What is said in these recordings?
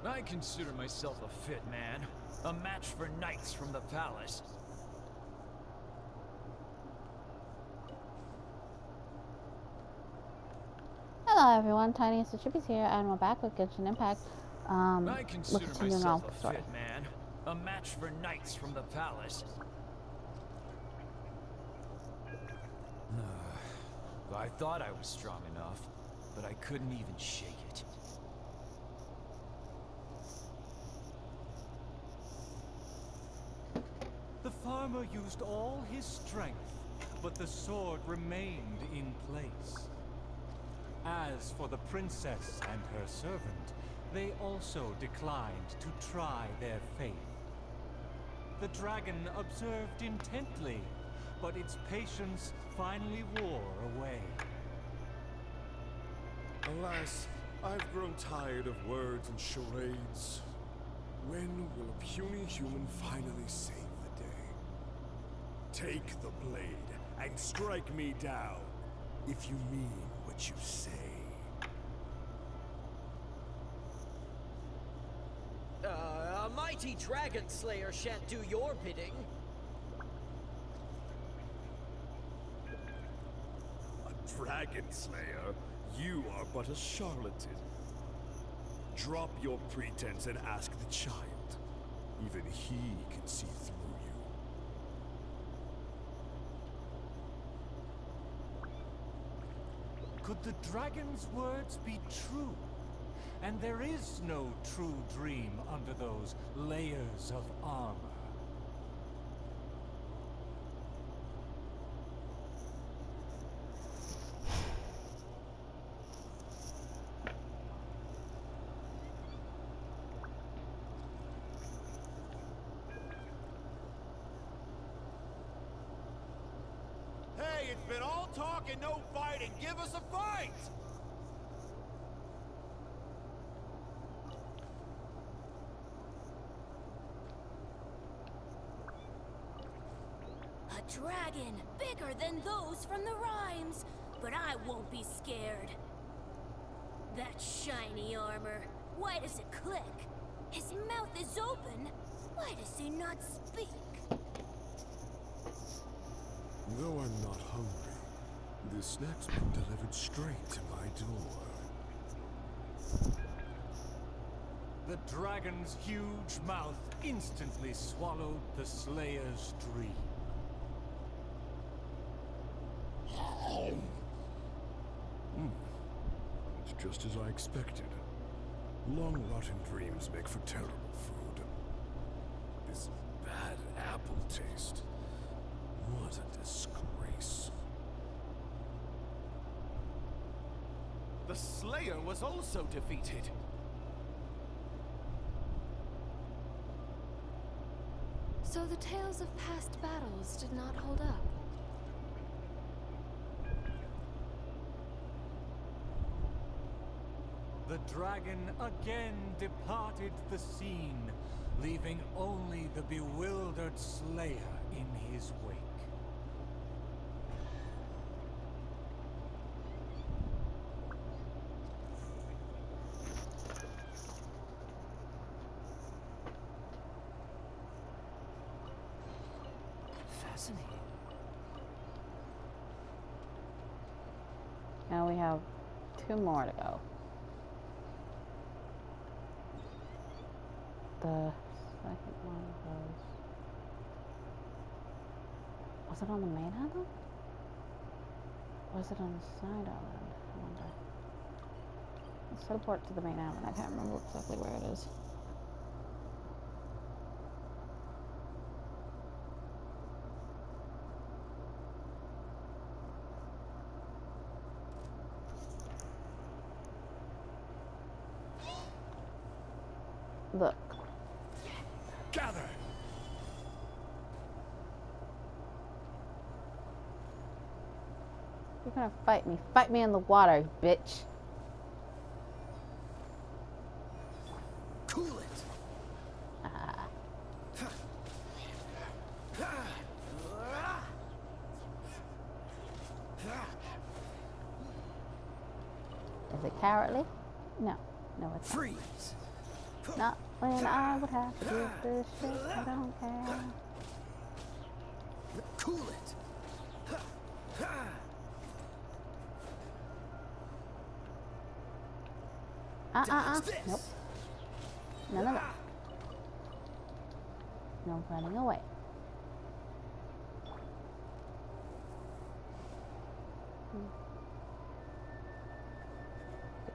I consider myself a fit man. A match for knights from the palace. Hello everyone, Tiniestofchibis here, and we're back with Genshin Impact. I consider myself a fit man. A match for knights from the palace. I thought I was strong enough, but I couldn't even shake it. The farmer used all his strength, but the sword remained in place. As for the princess and her servant, they also declined to try their fate. The dragon observed intently, but its patience finally wore away. Alas, I've grown tired of words and charades. When will a puny human finally save the day? Take the blade and strike me down, if you mean what you say. A mighty dragon slayer shan't do your bidding. A dragon slayer? You are but a charlatan. Drop your pretense and ask the child. Even he can see through you. Could the dragon's words be true? And there is no true dream under those layers of armor. Hey, it's been all talk and no fighting. Give us a fight! A dragon, bigger than those from the rhymes. But I won't be scared. That shiny armor, why does it click? His mouth is open. Why does he not speak? Though I'm not hungry, this snack's been delivered straight to my door. The dragon's huge mouth instantly swallowed the Slayer's dream. It's just as I expected. Long rotten dreams make for terrible food. This bad apple taste. What a disgrace. The Slayer was also defeated. So the tales of past battles did not hold up. The dragon again departed the scene, leaving only the bewildered Slayer in his wake. Fascinating. Now we have 2 more to go. The second one was it on the main island? Or was it on the side island? I wonder. Let's teleport to the main island. I can't remember exactly where it is. Look. Gather! You're gonna fight me. Fight me in the water, bitch. Cool it. Is it cowardly? No. No, it's not. Freeze. Not when I would have to do this shit. I don't care. Cool it. Nope. None of that. No running away.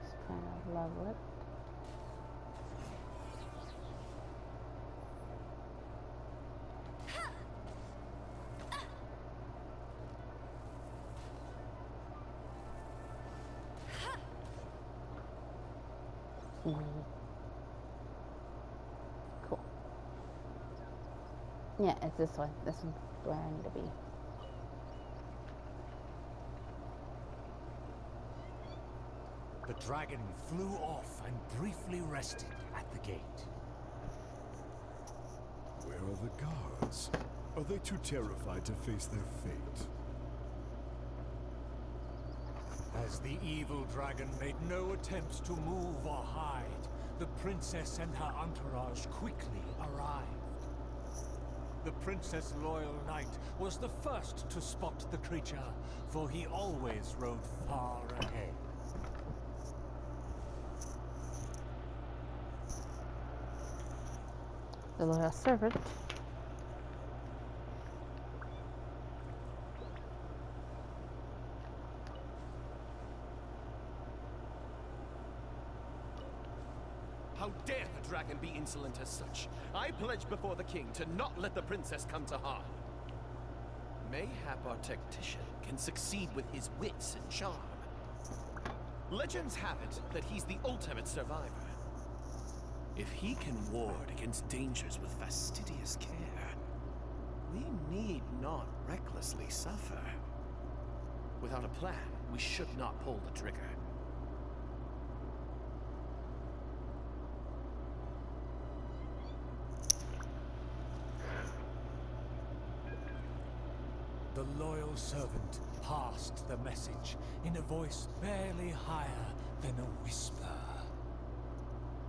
Just kind of level it. Cool. Yeah, it's this one. This one's where I need to be. The dragon flew off and briefly rested at the gate. Where are the guards? Are they too terrified to face their fate? As the evil dragon made no attempts to move or hide, the princess and her entourage quickly arrived. The princess' loyal knight was the first to spot the creature, for he always rode far ahead. The loyal servant. How dare the dragon be insolent as such? I pledge before the king to not let the princess come to harm. Mayhap our tactician can succeed with his wits and charm. Legends have it that he's the ultimate survivor. If he can ward against dangers with fastidious care, we need not recklessly suffer. Without a plan, we should not pull the trigger. The loyal servant passed the message in a voice barely higher than a whisper.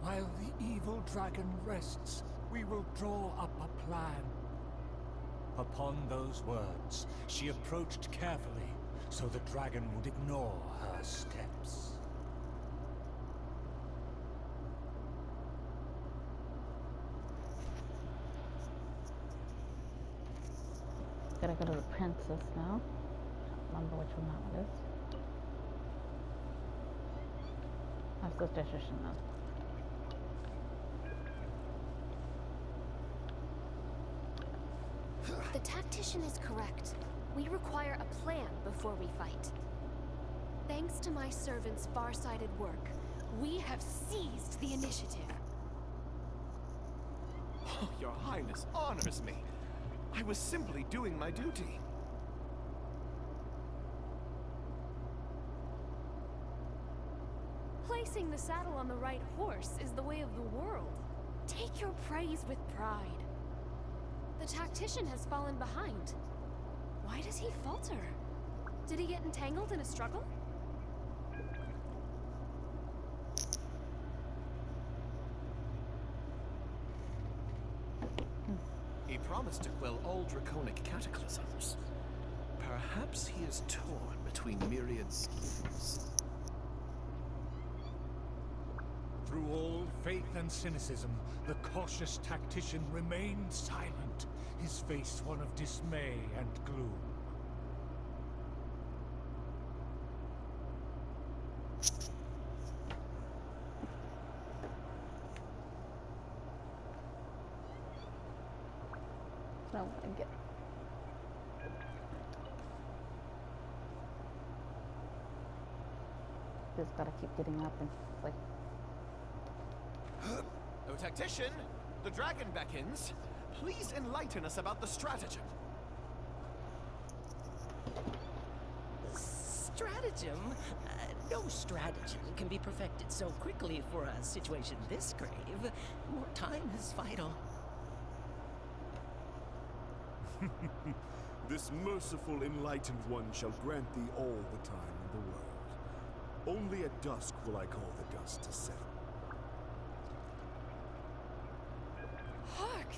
While the evil dragon rests, we will draw up a plan. Upon those words, she approached carefully, so the dragon would ignore her steps. Gotta go to the princess now. Remember which one that one is. Let's go tactician now. The tactician is correct. We require a plan before we fight. Thanks to my servant's far-sighted work, we have seized the initiative. Oh, Your Highness honors me. I was simply doing my duty. Placing the saddle on the right horse is the way of the world. Take your praise with pride. The tactician has fallen behind. Why does he falter? Did he get entangled in a struggle? He promised to quell all draconic cataclysms. Perhaps he is torn between myriad schemes. Through all faith and cynicism, the cautious tactician remained silent, his face one of dismay and gloom. No, I get. Just gotta keep getting up and like. O tactician, the dragon beckons. Please enlighten us about the stratagem. Stratagem? No stratagem can be perfected so quickly for a situation this grave. More time is vital. This merciful enlightened one shall grant thee all the time in the world. Only at dusk will I call the dust to settle.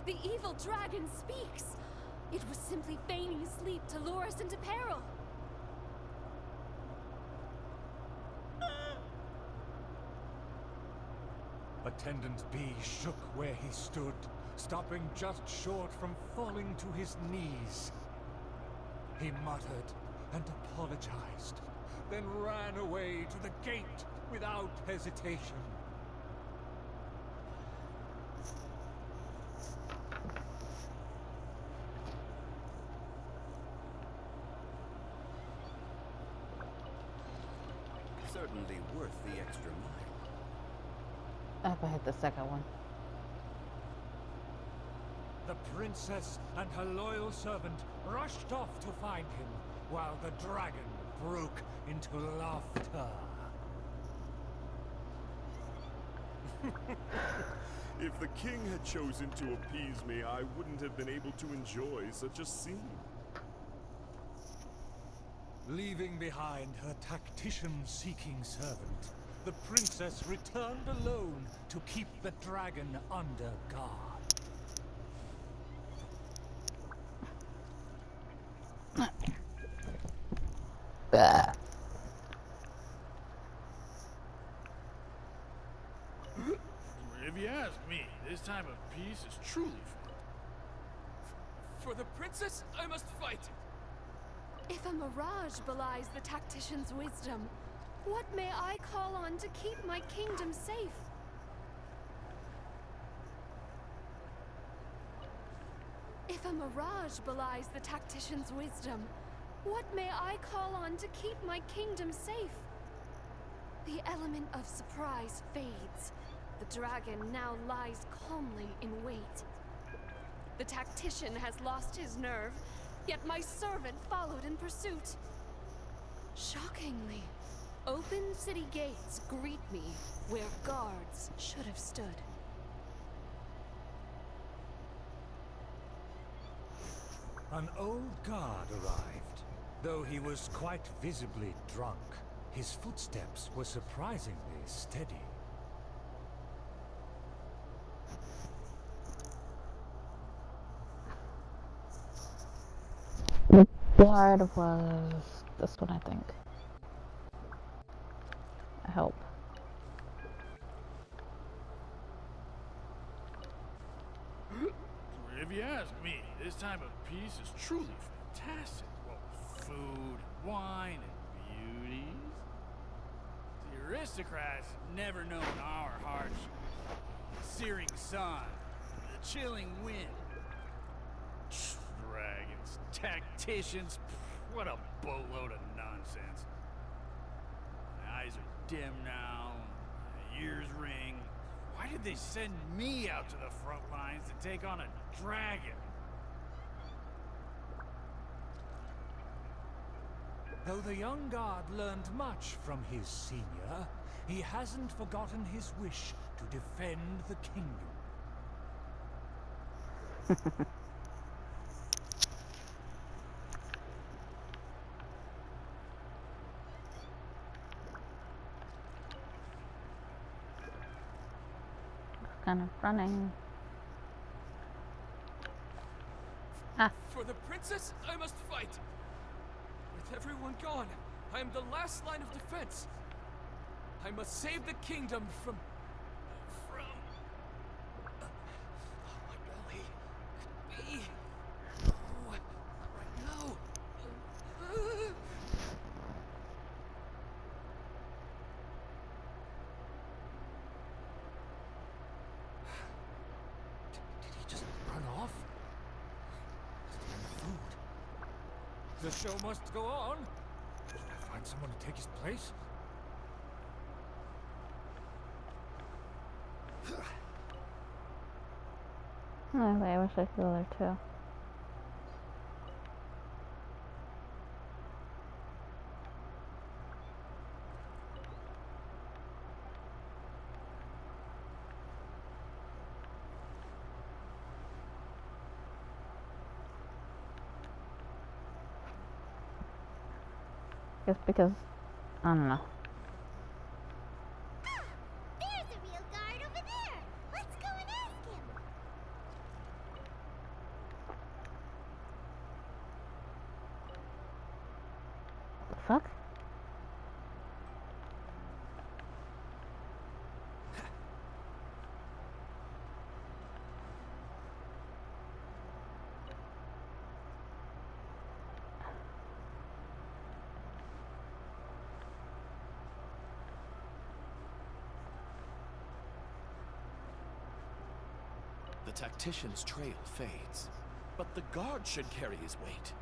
The evil dragon speaks! It was simply feigning sleep to lure us into peril. Attendant B shook where he stood, stopping just short from falling to his knees. He muttered and apologized, then ran away to the gate without hesitation. Certainly worth the extra mile. I hope I hit the second one. The princess and her loyal servant rushed off to find him, while the dragon broke into laughter. If the king had chosen to appease me, I wouldn't have been able to enjoy such a scene. Leaving behind her tactician-seeking servant, the princess returned alone to keep the dragon under guard. If you ask me, this time of peace is truly For the princess, I must fight. If a mirage belies the tactician's wisdom, what may I call on to keep my kingdom safe? If a mirage belies the tactician's wisdom, what may I call on to keep my kingdom safe? The element of surprise fades. The dragon now lies calmly in wait. The tactician has lost his nerve, yet my servant followed in pursuit. Shockingly, open city gates greet me where guards should have stood. An old guard arrived. Though he was quite visibly drunk, his footsteps were surprisingly steady. The guard was this one, I think. I hope. If you ask me, this time of peace is truly fantastic. Well, food, wine, and beauties. The aristocrats never known our hardship. The searing sun, the chilling wind. Dragons, tacticians, what a boatload of nonsense. My eyes are dim now, my ears ring. Why did they send me out to the front lines to take on a dragon? Though the young guard learned much from his senior, he hasn't forgotten his wish to defend the kingdom. Kind of running. For the princess, I must fight. With everyone gone, I am the last line of defense. I must save the kingdom from... Oh, my belly. Could be... Oh, right now. Did he just run off? Food. The show must go on. Should I find someone to take his place? Oh, I wish I could go there too. Just because, I don't know. There's a real guard over there. Let's go and ask him. The tactician's trail fades, but the guard should carry his weight.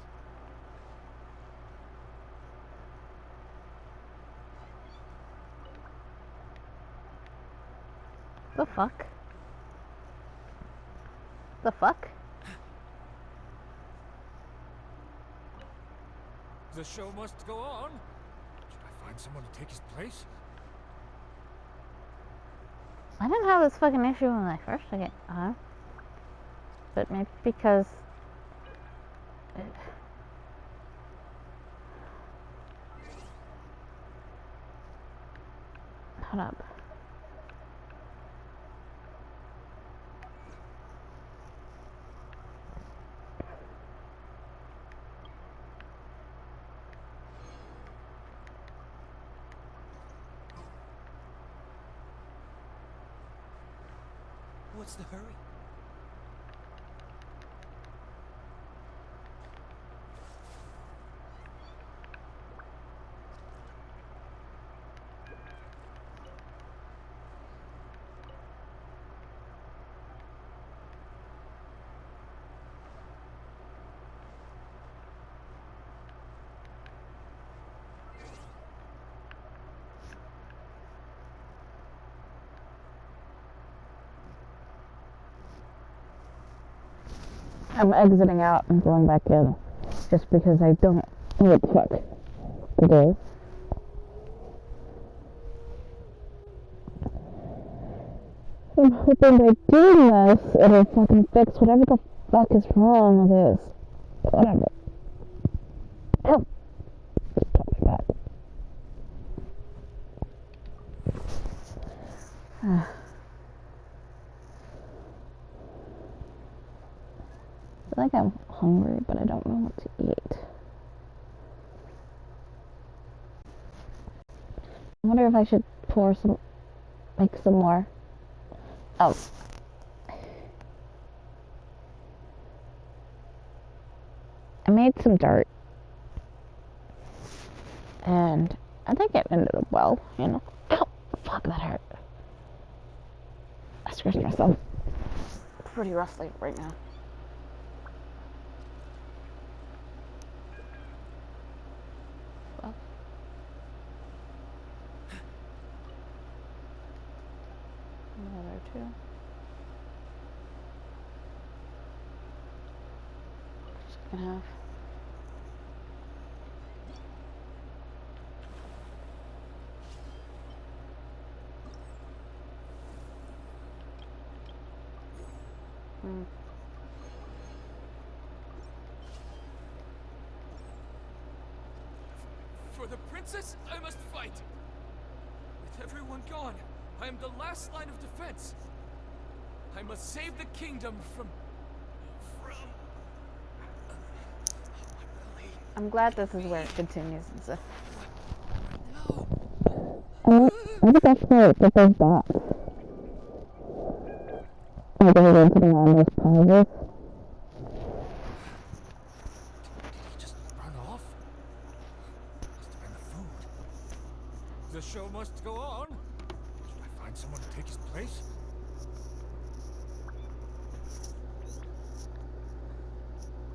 The fuck? The fuck? The show must go on. Should I find someone to take his place? I didn't have this fucking issue when I first got on. But maybe because... Hold up. What's the hurry? I'm exiting out and going back in. Just because I don't know what the fuck to do. I'm hoping by doing this, it'll fucking fix whatever the fuck is wrong with this. Whatever. Oh! Just put me back. I feel like I'm hungry, but I don't know what to eat. I wonder if I should make some more. Oh. I made some dirt. And I think it ended up well, you know. Ow! Fuck, that hurt. I scratched myself pretty roughly right now. Another two. Just gonna have. For the princess, I must fight. With everyone gone, I am the last line of defense. I must save the kingdom from... I'm glad this is where it continues and stuff. I think that's where it goes back. I think I'm putting on those pauses. Did he just run off? Must have been the food. The show must go on. Should I find someone to take his place?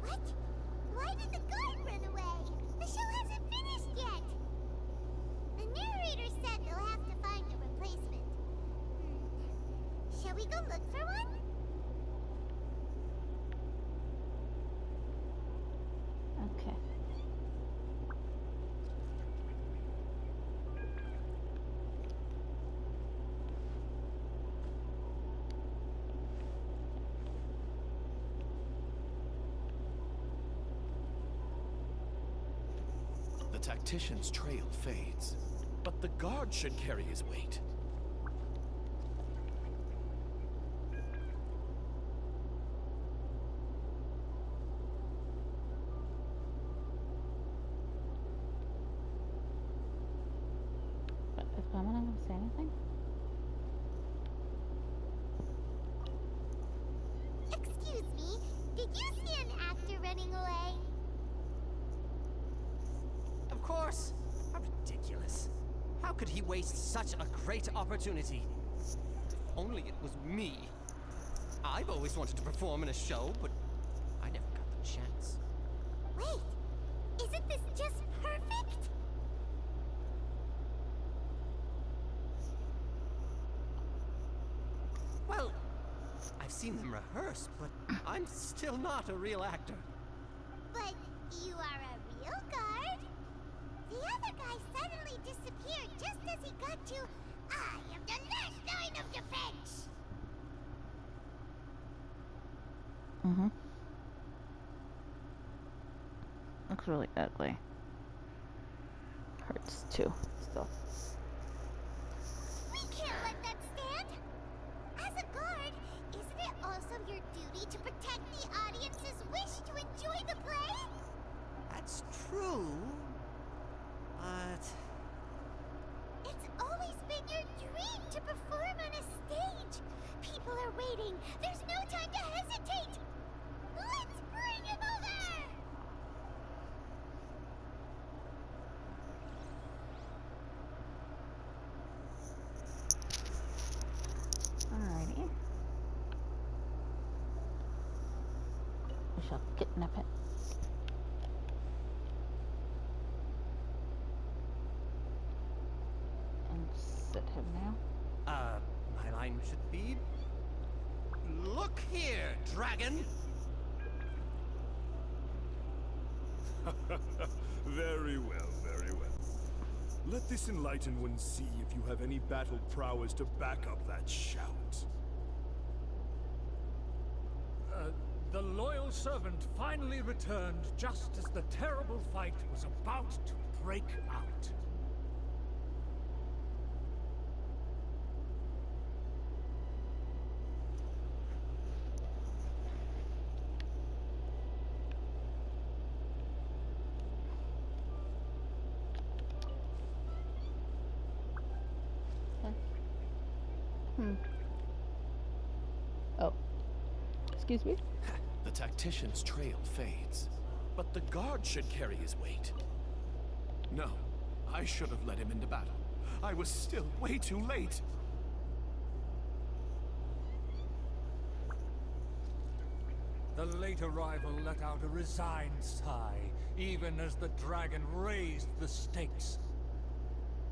What? Why did the guard run away? The show hasn't finished yet. The narrator said they'll have to find a replacement. Shall we go look for one? Okay. The tactician's trail fades, but the guard should carry his weight. Is Mama not gonna say anything? Excuse me, did you see an actor running away? Of course. How ridiculous. How could he waste such a great opportunity? If only it was me. I've always wanted to perform in a show, but I never got the chance. Wait, isn't this just perfect? Well, I've seen them rehearse, but I'm still not a real actor. But you are a real guard. The other guy suddenly disappeared just as he got to, I am the last line of defense. Mm-hmm. Looks really ugly. Hurts too, still. We can't let that stand. As a guard, isn't it also your duty to protect the audience's wish to enjoy the play? That's true, but... It's always been your dream to perform on a stage. People are waiting. There's no time to hesitate. Let's bring him over! Alrighty. We shall kidnap it. And sit him now. My line should be... Look here, dragon! Very well, very well. Let this enlightened one see if you have any battle prowess to back up that shout. The loyal servant finally returned just as the terrible fight was about to break out. Oh. Excuse me? The tactician's trail fades, but the guard should carry his weight. No, I should have led him into battle. I was still way too late. The late arrival let out a resigned sigh, even as the dragon raised the stakes.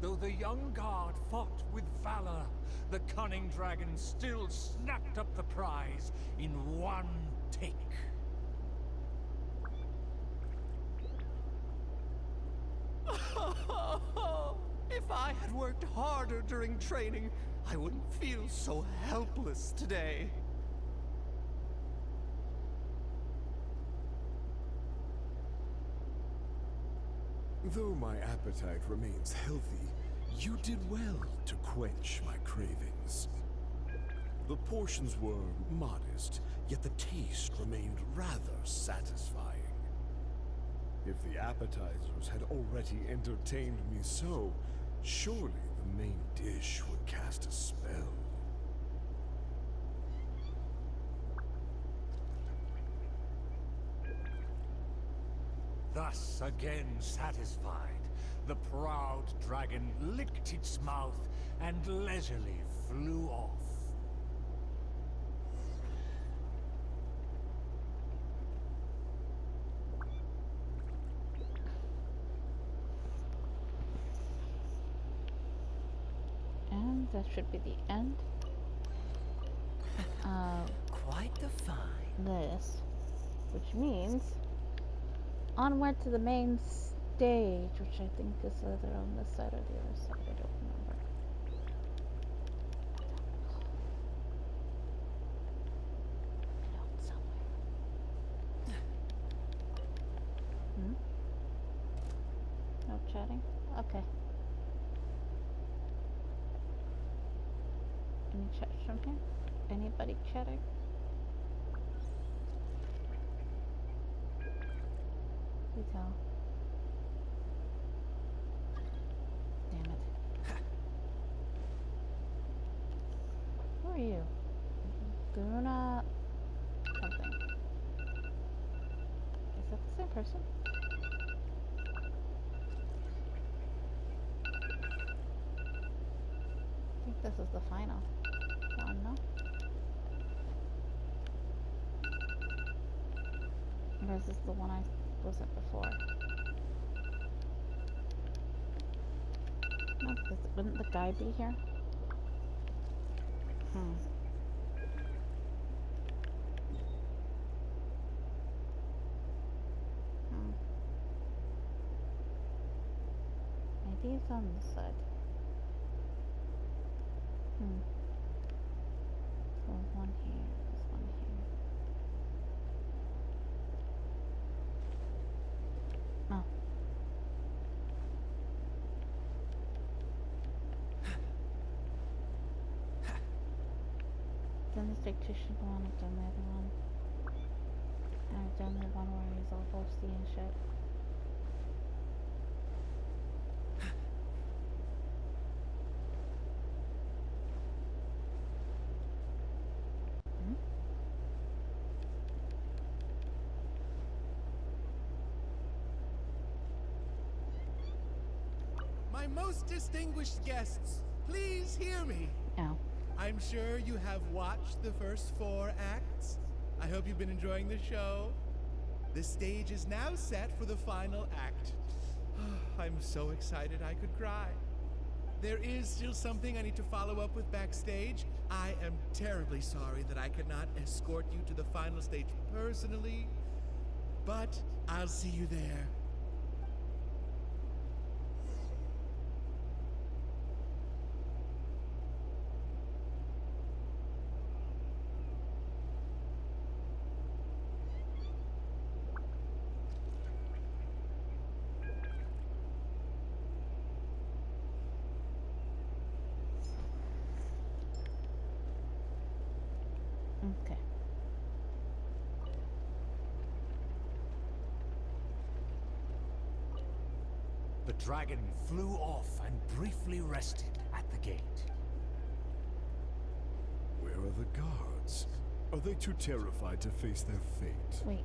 Though the young guard fought with valor, the cunning dragon still snapped up the prize in one take. If I had worked harder during training, I wouldn't feel so helpless today. Though my appetite remains healthy, you did well to quench my cravings. The portions were modest, yet the taste remained rather satisfying. If the appetizers had already entertained me so, surely the main dish would cast a spell. Thus again satisfied, the proud dragon licked its mouth and leisurely flew off. And that should be the end. Quite the find. This, which means onward to the main stage, which I think is either on this side or the other side. I don't remember. I know it's somewhere. No chatting? Okay. Any chats from here? Anybody chatting? You tell. Damn it. Who are you? Guna something. Is that the same person? I think this is the final one, no? Or is this the one I was at before? No, because wouldn't the guy be here? Hmm. Maybe he's on this side. So one here, this one here. Oh. Done this tactician one, I've done the other one. And I've done the one where he's all ghosty and shit. My most distinguished guests, please hear me. Ow. I'm sure you have watched the first 4 acts. I hope you've been enjoying the show. The stage is now set for the final act. I'm so excited I could cry. There is still something I need to follow up with backstage. I am terribly sorry that I cannot escort you to the final stage personally, but I'll see you there. Okay. The dragon flew off and briefly rested at the gate. Where are the guards? Are they too terrified to face their fate? Wait.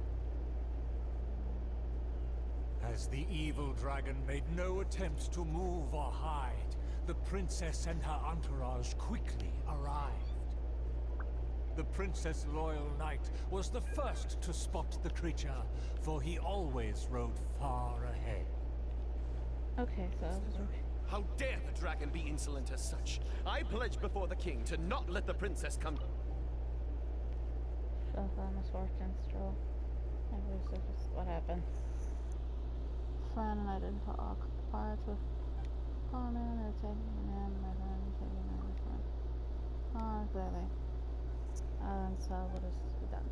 As the evil dragon made no attempt to move or hide, the princess and her entourage quickly arrived. The Princess Loyal Knight was the first to spot the creature, for he always rode far ahead. Okay, so I was right. How dare the dragon be insolent as such? I pledge before the king to not let the princess come. Shall I misfortune stroll? Every just what happened. Fran and I didn't talk. Parts with Conan or taking them, my friend, taking them, my friend. Oh, clearly. And so what is to be done?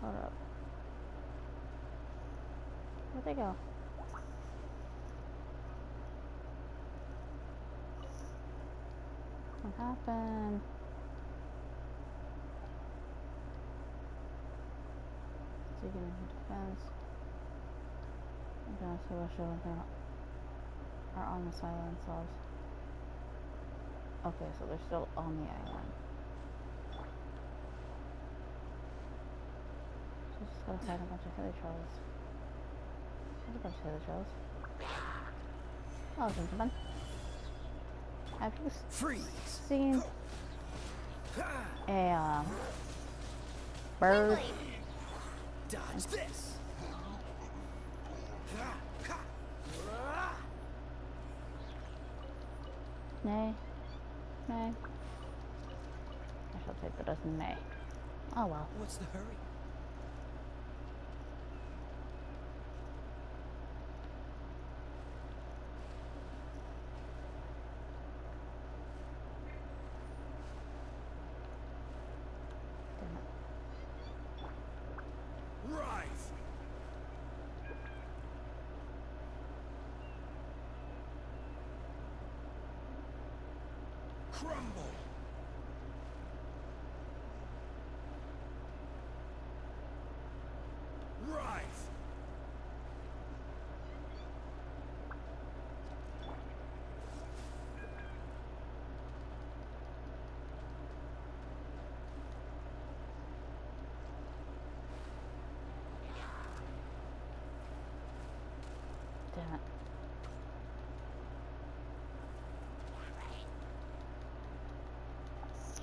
Hold up. Where'd they go? What happened? Taking defense. I'm gonna see what show they are on the silent cells. Okay, so they're still on the island. So just gotta find a bunch of hilly trolls. There's a bunch of hilly trolls. Oh, gentlemen. Have you seen a bird? Dodge this. Nay. Nay. I shall take it as nay. Oh well. What's the hurry? Rise! Crumble! Rise! damn it.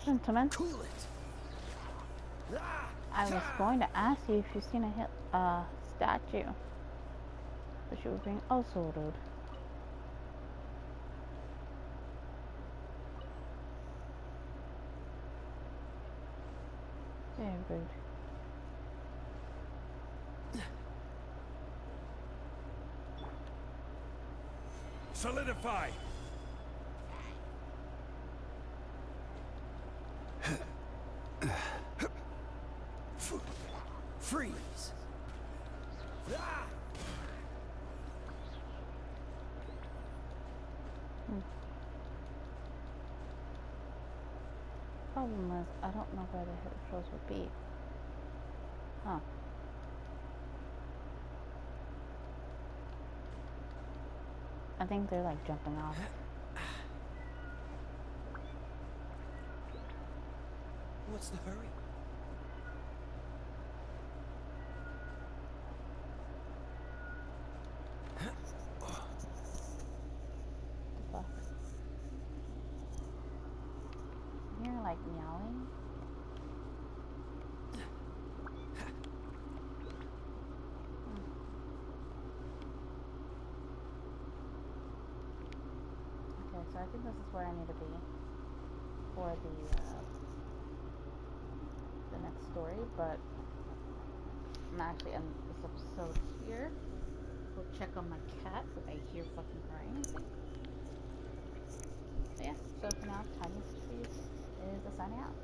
Gentlemen, Cool it. I was going to ask you if you've seen a statue, but you were being also rude. Very rude. Solidify! Freeze. Problem is, I don't know where the hit throws would be. Huh. I think they're like jumping off. What's the hurry? Fuck. You're like meowing. Okay, so I think this is where I need to be for the next story, but I'm actually in this episode here. Go check on my cat, because I hear fucking crying. But yeah, so for now, Tiniestofchibis is signing out.